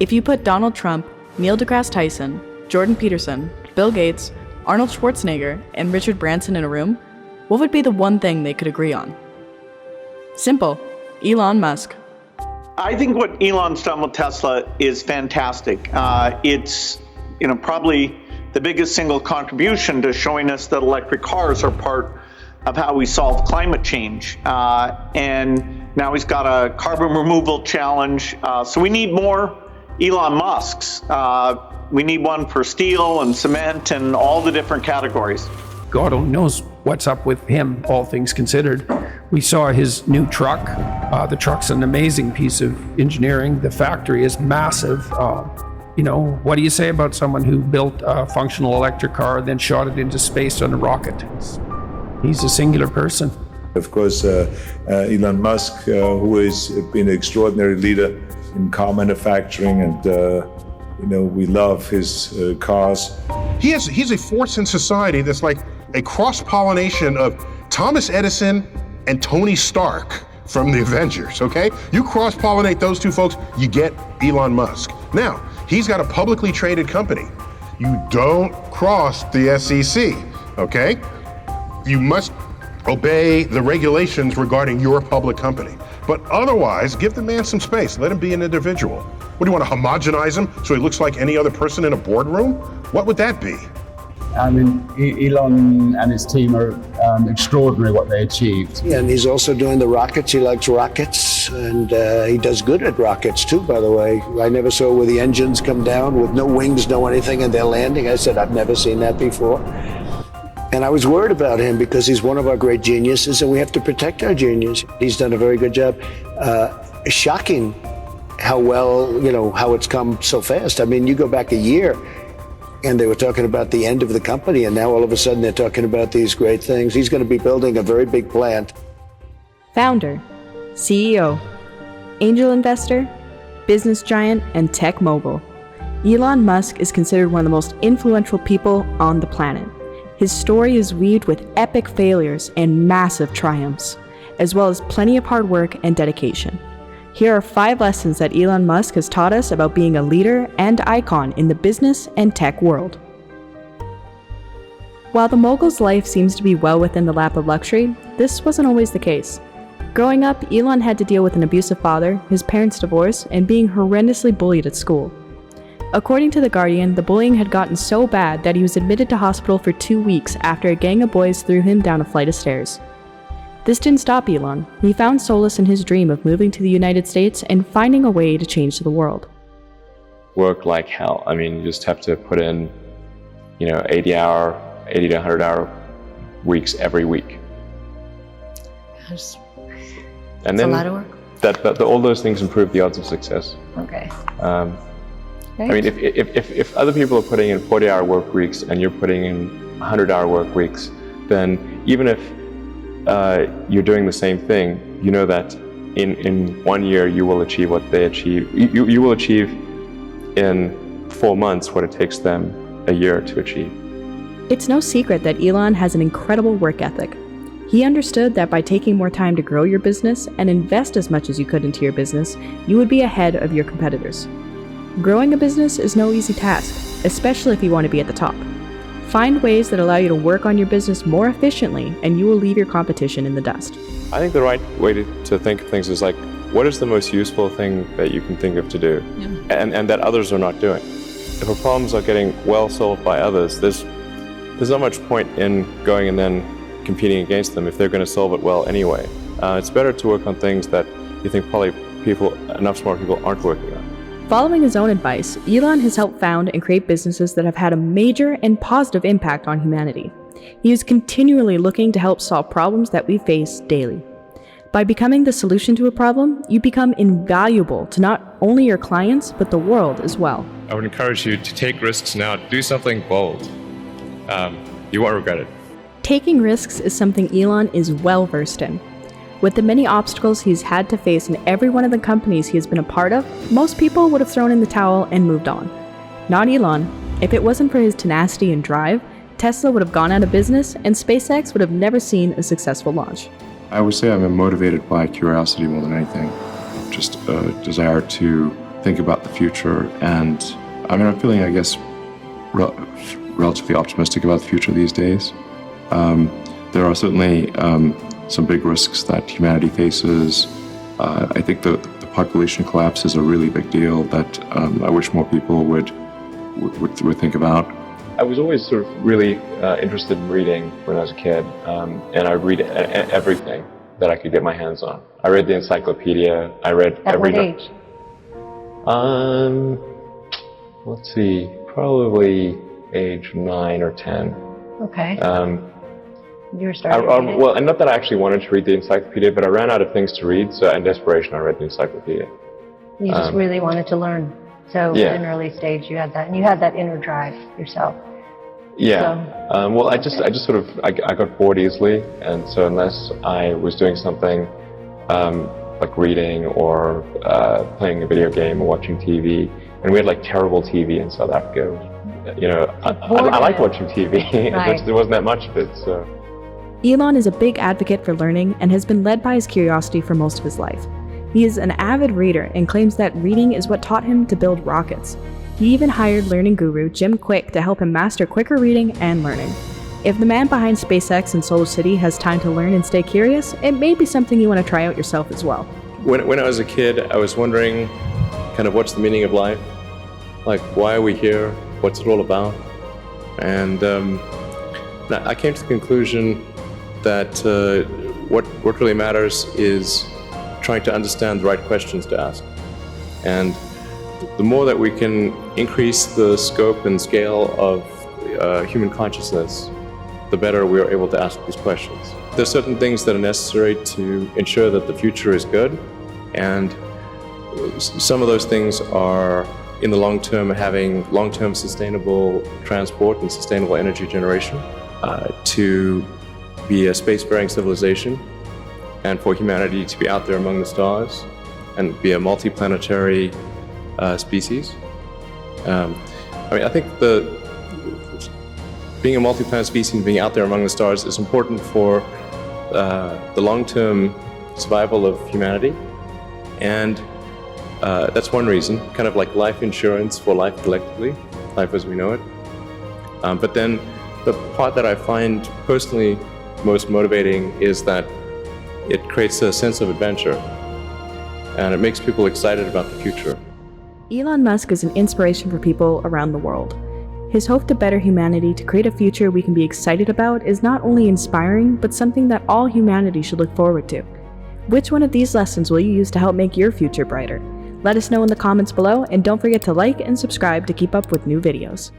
If you put Donald Trump, Neil deGrasse Tyson, Jordan Peterson, Bill Gates, Arnold Schwarzenegger, and Richard Branson in a room, what would be the one thing they could agree on? Simple. Elon Musk. I think what Elon's done with Tesla is fantastic. It's probably the biggest single contribution to showing us that electric cars are part of how we solve climate change. And now he's got a carbon removal challenge. So we need more Elon Musks. We need one for steel and cement and all the different categories. God only knows what's up with him, all things considered. We saw his new truck. The truck's an amazing piece of engineering. The factory is massive. What do you say about someone who built a functional electric car, then shot it into space on a rocket? He's a singular person. Of course, Elon Musk, who has been an extraordinary leader in car manufacturing, and we love his cars. He's a force in society that's like a cross-pollination of Thomas Edison and Tony Stark from the Avengers, okay? You cross-pollinate those two folks, you get Elon Musk. Now, he's got a publicly traded company. You don't cross the SEC, okay? You must obey the regulations regarding your public company. But otherwise, give the man some space. Let him be an individual. What, do you want to homogenize him so he looks like any other person in a boardroom? What would that be? I mean, Elon and his team are extraordinary what they achieved. Yeah, and he's also doing the rockets. He likes rockets, and he does good at rockets too, by the way. I never saw where the engines come down with no wings, no anything, and they're landing. I said, I've never seen that before. And I was worried about him because he's one of our great geniuses, and we have to protect our genius. He's done a very good job. Shocking how well, how it's come so fast. I mean, you go back a year, and they were talking about the end of the company, and now all of a sudden they're talking about these great things. He's going to be building a very big plant. Founder, CEO, angel investor, business giant, and tech mogul. Elon Musk is considered one of the most influential people on the planet. His story is weaved with epic failures and massive triumphs, as well as plenty of hard work and dedication. Here are 5 lessons that Elon Musk has taught us about being a leader and icon in the business and tech world. While the mogul's life seems to be well within the lap of luxury, this wasn't always the case. Growing up, Elon had to deal with an abusive father, his parents' divorce, and being horrendously bullied at school. According to The Guardian, the bullying had gotten so bad that he was admitted to hospital for 2 weeks after a gang of boys threw him down a flight of stairs. This didn't stop Elon. He found solace in his dream of moving to the United States and finding a way to change the world. Work like hell. I mean, you just have to put in, 80 to 100 hour weeks every week. That's And then a lot of work. all those things improve the odds of success. Okay. I mean, if other people are putting in 40-hour work weeks and you're putting in 100-hour work weeks, then even if you're doing the same thing, you know that in 1 year you will achieve what they achieve. You will achieve in 4 months what it takes them a year to achieve. It's no secret that Elon has an incredible work ethic. He understood that by taking more time to grow your business and invest as much as you could into your business, you would be ahead of your competitors. Growing a business is no easy task, especially if you want to be at the top. Find ways that allow you to work on your business more efficiently, and you will leave your competition in the dust. I think the right way to think of things is like, what is the most useful thing that you can think of to do, and that others are not doing? If our problems are getting well solved by others, there's not much point in going and then competing against them if they're going to solve it well anyway. It's better to work on things that you think probably enough smart people aren't working on. Following his own advice, Elon has helped found and create businesses that have had a major and positive impact on humanity. He is continually looking to help solve problems that we face daily. By becoming the solution to a problem, you become invaluable to not only your clients, but the world as well. I would encourage you to take risks now, do something bold. You won't regret it. Taking risks is something Elon is well versed in. With the many obstacles he's had to face in every one of the companies he has been a part of, most people would have thrown in the towel and moved on. Not Elon. If it wasn't for his tenacity and drive, Tesla would have gone out of business and SpaceX would have never seen a successful launch. I would say I'm motivated by curiosity more than anything. Just a desire to think think about the future. And I mean, I'm feeling, I guess, relatively optimistic about the future these days. There are certainly some big risks that humanity faces. I think the population collapse is a really big deal that I wish more people would think about. I was always sort of really interested in reading when I was a kid, and I read everything that I could get my hands on. I read the encyclopedia. I read every. At what age? Let's see, probably age 9 or 10. Okay. You were starting to read it? Well, and not that I actually wanted to read the encyclopedia, but I ran out of things to read, so in desperation I read the encyclopedia. You just really wanted to learn. So Yeah. at an early stage you had that, and you had that inner drive yourself. Yeah. Well, I just sort of, I got bored easily, and so unless I was doing something like reading or playing a video game or watching TV, and we had like terrible TV in South Africa. You know, I like watching TV. Right. There wasn't that much of it, so. Elon is a big advocate for learning and has been led by his curiosity for most of his life. He is an avid reader and claims that reading is what taught him to build rockets. He even hired learning guru Jim Quick to help him master quicker reading and learning. If the man behind SpaceX and Solar City has time to learn and stay curious, it may be something you want to try out yourself as well. When I was a kid, I was wondering kind of what's the meaning of life? Like, why are we here? What's it all about? And I came to the conclusion that what really matters is trying to understand the right questions to ask. And the more that we can increase the scope and scale of human consciousness, the better we are able to ask these questions. There's certain things that are necessary to ensure that the future is good, and some of those things are, in the long term, having long-term sustainable transport and sustainable energy generation, to be a spacefaring civilization, and for humanity to be out there among the stars and be a multi-planetary species. I mean, I think being a multi-planet species and being out there among the stars is important for the long-term survival of humanity, and that's one reason, kind of like life insurance for life collectively, life as we know it. But then the part that I find personally most motivating is that it creates a sense of adventure, and it makes people excited about the future. Elon Musk is an inspiration for people around the world. His hope to better humanity to create a future we can be excited about is not only inspiring, but something that all humanity should look forward to. Which one of these lessons will you use to help make your future brighter? Let us know in the comments below, and don't forget to like and subscribe to keep up with new videos.